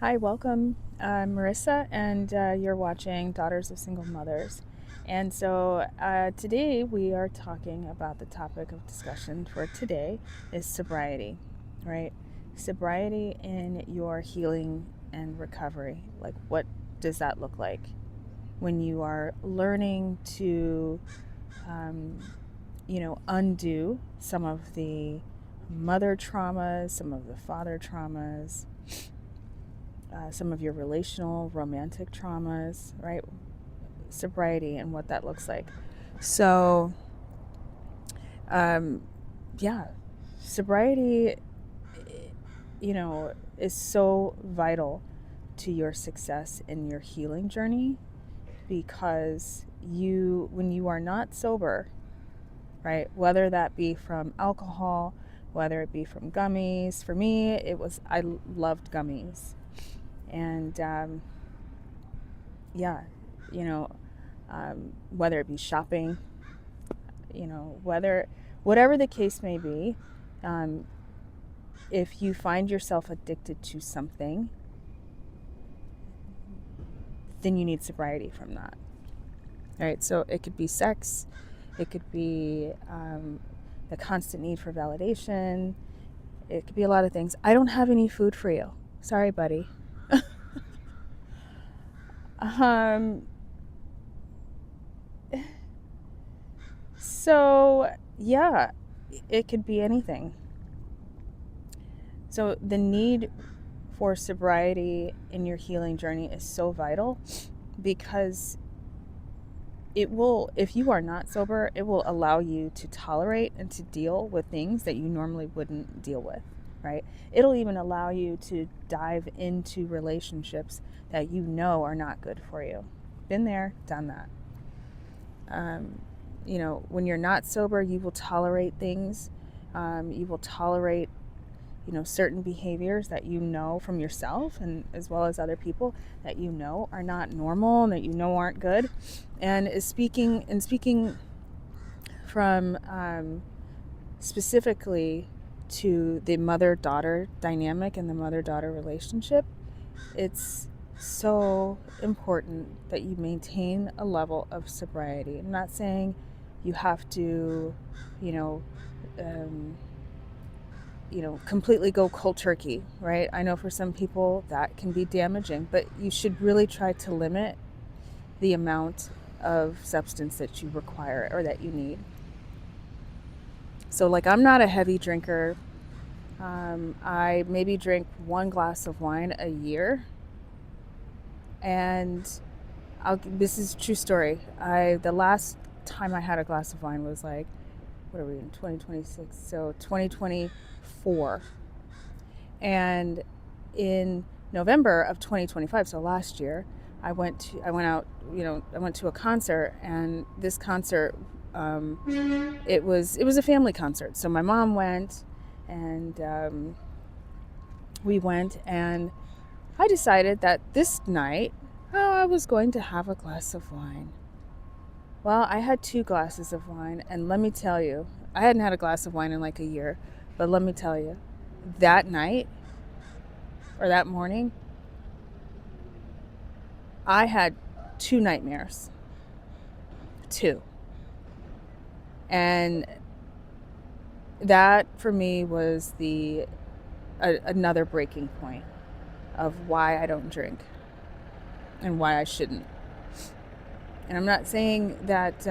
Hi, welcome. I'm Marissa, and you're watching Daughters of Single Mothers. And so today we are talking about the topic of discussion for today is sobriety, right? Sobriety in your healing and recovery. Like, what does that look like when you are learning to, um, undo some of the mother traumas, some of the father traumas, some of your relational, romantic traumas, right? Sobriety and what that looks like. So, um, yeah, sobriety, is so vital to your success in your healing journey because when you are not sober, right, whether that be from alcohol, whether it be from gummies, for me, I loved gummies. And, yeah, you know, whether it be shopping, whatever the case may be, um, if you find yourself addicted to something, then you need sobriety from that. Right? So it could be sex, it could be the constant need for validation, it could be a lot of things. I don't have any food for you. Sorry, buddy. um, so, yeah, it could be anything. So the need for sobriety in your healing journey is so vital because if you are not sober, it will allow you to tolerate and to deal with things that you normally wouldn't deal with, right? It'll even allow you to dive into relationships that you know are not good for you. Been there, done that. When you're not sober, you will tolerate things. You will tolerate certain behaviors that you know from yourself and as well as other people that you know are not normal and that you know aren't good. And speaking from specifically to the mother-daughter dynamic and the mother-daughter relationship, it's so important that you maintain a level of sobriety. I'm not saying you have to, you know, um, completely go cold turkey, right? I know for some people that can be damaging, but you should really try to limit the amount of substance that you require or that you need. So, like, I'm not a heavy drinker. I maybe drink one glass of wine a year. And this is a true story. The last time I had a glass of wine was like, what are we in, 2026? So 2024. And in November of 2025, so last year, I went to a concert, and this concert, it was a family concert. So my mom went, and we went, and I decided that this night, I was going to have a glass of wine. Well, I had 2 glasses of wine, and let me tell you, I hadn't had a glass of wine in like a year, but let me tell you, that night or that morning, I had 2 nightmares. 2. And that for me was another breaking point of why I don't drink and why I shouldn't. And I'm not saying that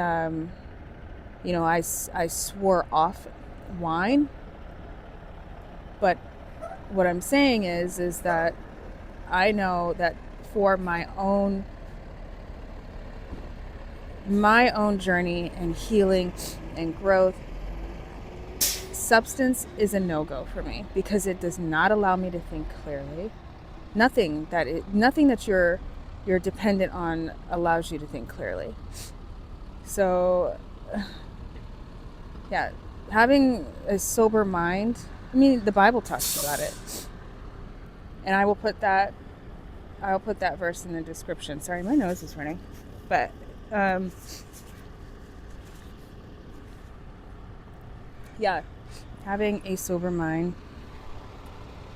I swore off wine, but what I'm saying is that I know that for my own journey and healing and growth, substance is a no-go for me because it does not allow me to think clearly. Nothing that you're dependent on allows you to think clearly. So, yeah, having a sober mind, I mean, the Bible talks about it. And I'll put that verse in the description. Sorry, my nose is running. But yeah, having a sober mind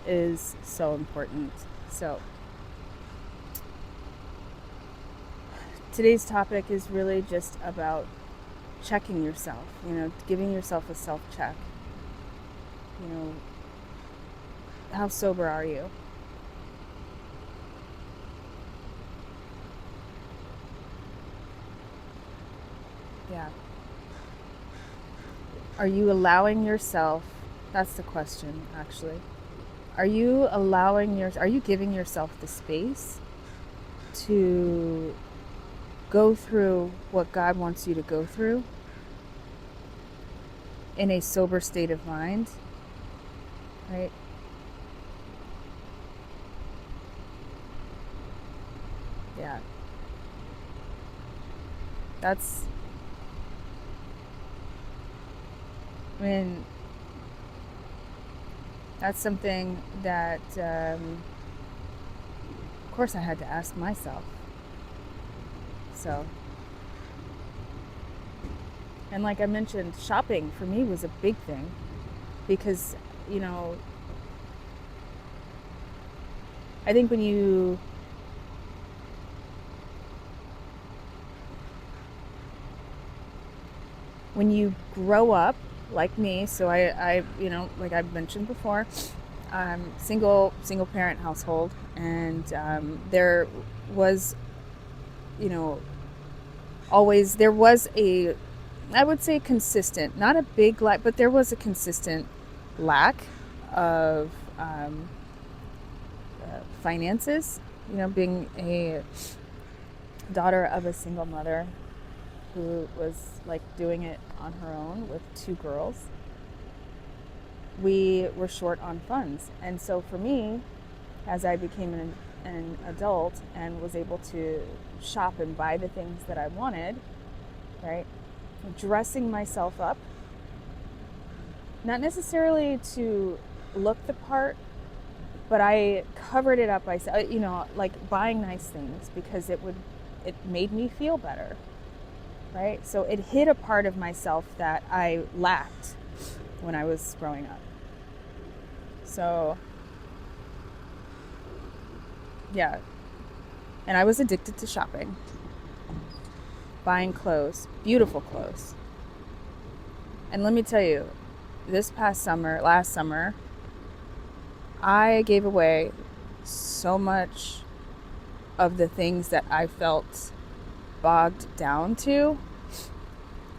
is so important. So today's topic is really just about checking yourself, giving yourself a self-check. How sober are you? Yeah. Are you allowing yourself, that's the question, actually. Are you giving yourself the space to go through what God wants you to go through in a sober state of mind, right? Yeah. That's, I mean, that's something that, of course, I had to ask myself. So, and like I mentioned, shopping for me was a big thing because, I think when you grow up like me, so I like I've mentioned before, single parent household, and there was, always there was a, I would say consistent, not a big lack, but there was a consistent lack of finances. Being a daughter of a single mother who was like doing it on her own with two girls, we were short on funds. And so for me, as I became an adult and was able to shop and buy the things that I wanted, right? Dressing myself up, not necessarily to look the part, but I covered it up by, like buying nice things because it made me feel better, right? So it hid a part of myself that I lacked when I was growing up. So, yeah. And I was addicted to shopping, buying clothes, beautiful clothes. And let me tell you, last summer, I gave away so much of the things that I felt bogged down to,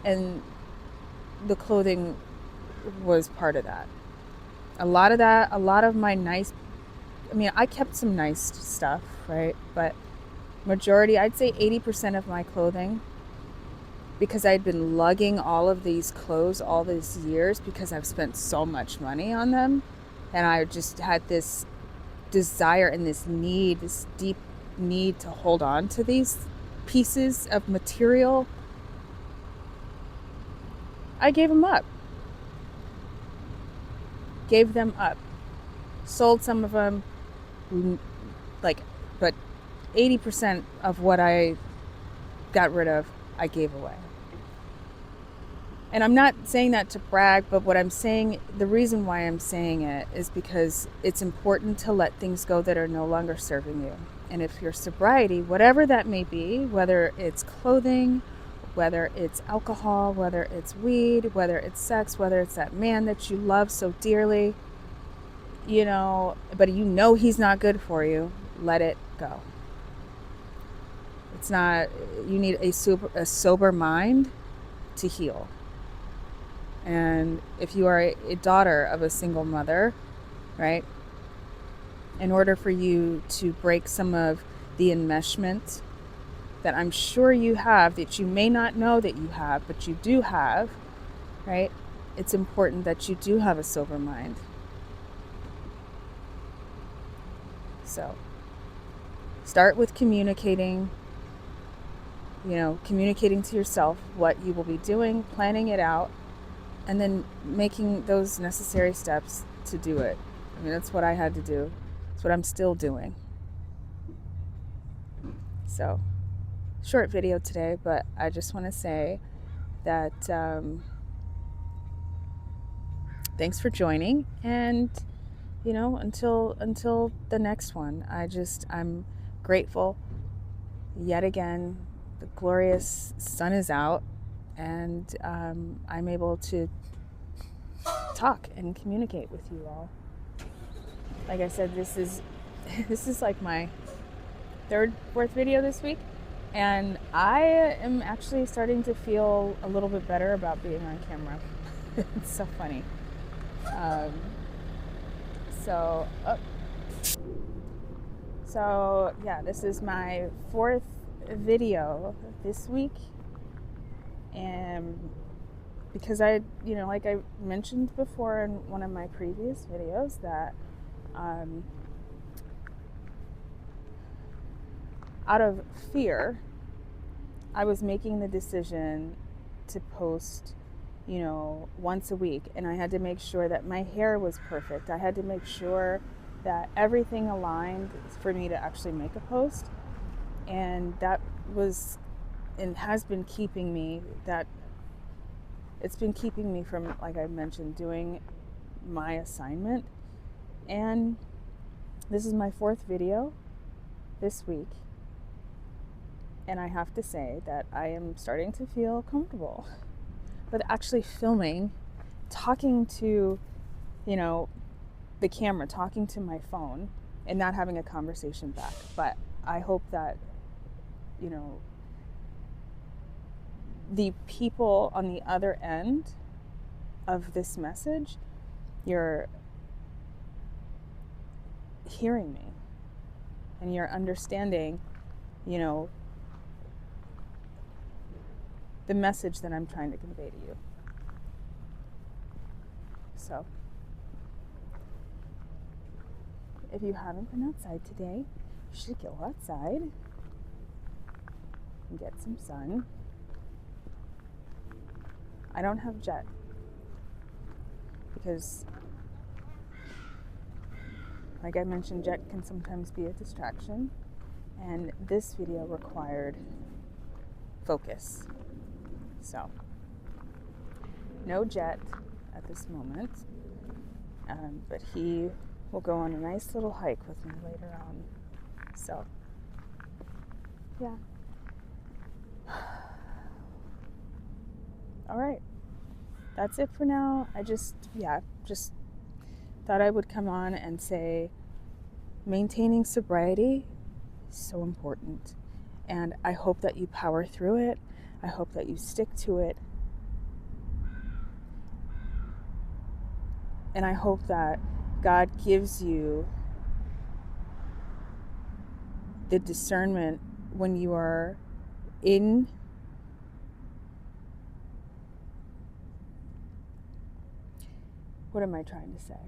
and the clothing was part of that. A lot of my nice, I kept some nice stuff, right? But majority, I'd say 80% of my clothing, because I'd been lugging all of these clothes all these years because I've spent so much money on them, and I just had this desire and this deep need to hold on to these pieces of material. I gave them up. Sold some of them, but 80% of what I got rid of, I gave away. And I'm not saying that to brag, but what I'm saying, the reason why I'm saying it is because it's important to let things go that are no longer serving you. And if your sobriety, whatever that may be, whether it's clothing, whether it's alcohol, whether it's weed, whether it's sex, whether it's that man that you love so dearly, but he's not good for you, let it go. It's not, you need a sober mind to heal. And if you are a daughter of a single mother, right, in order for you to break some of the enmeshment that I'm sure you have, that you may not know that you have, but you do have, right, it's important that you do have a sober mind. So start with communicating to yourself what you will be doing, planning it out, and then making those necessary steps to do it. That's what I had to do. It's what I'm still doing. So, short video today, but I just want to say that thanks for joining, and until the next one, I'm grateful yet again the glorious sun is out, and I'm able to talk and communicate with you all. Like I said, this is like my fourth video this week, and I am actually starting to feel a little bit better about being on camera. It's so funny. So yeah, this is my fourth video this week, and because like I mentioned before in one of my previous videos, that out of fear, I was making the decision to post, once a week, and I had to make sure that my hair was perfect. I had to make sure that everything aligned for me to actually make a post, and that was and has been keeping me from, like I mentioned, doing my assignment. And this is my fourth video this week, and I have to say that I am starting to feel comfortable with actually filming, talking to the camera, talking to my phone, and not having a conversation back. But I hope that the people on the other end of this message, you're hearing me and you're understanding the message that I'm trying to convey to you. So if you haven't been outside today, you should go outside and get some sun. I don't have Jet because, like I mentioned, Jet can sometimes be a distraction, and this video required focus. So no Jet at this moment, but he will go on a nice little hike with me later on. So yeah. All right, that's it for now. I just thought I would come on and say maintaining sobriety is so important, and I hope that you power through it. I hope that you stick to it, and I hope that God gives you the discernment when you are in what am I trying to say?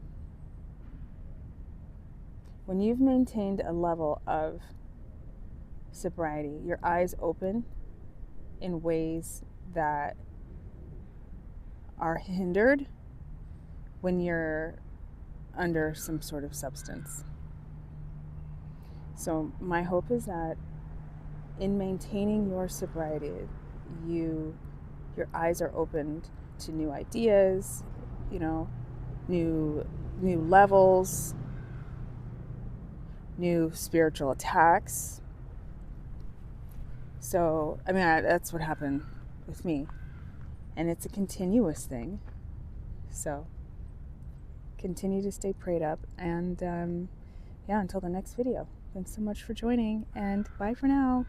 When you've maintained a level of sobriety, your eyes open in ways that are hindered when you're under some sort of substance. So my hope is that in maintaining your sobriety, your eyes are opened to new ideas, new levels, new spiritual attacks. So, that's what happened with me. And it's a continuous thing. So, continue to stay prayed up. And until the next video. Thanks so much for joining, and bye for now.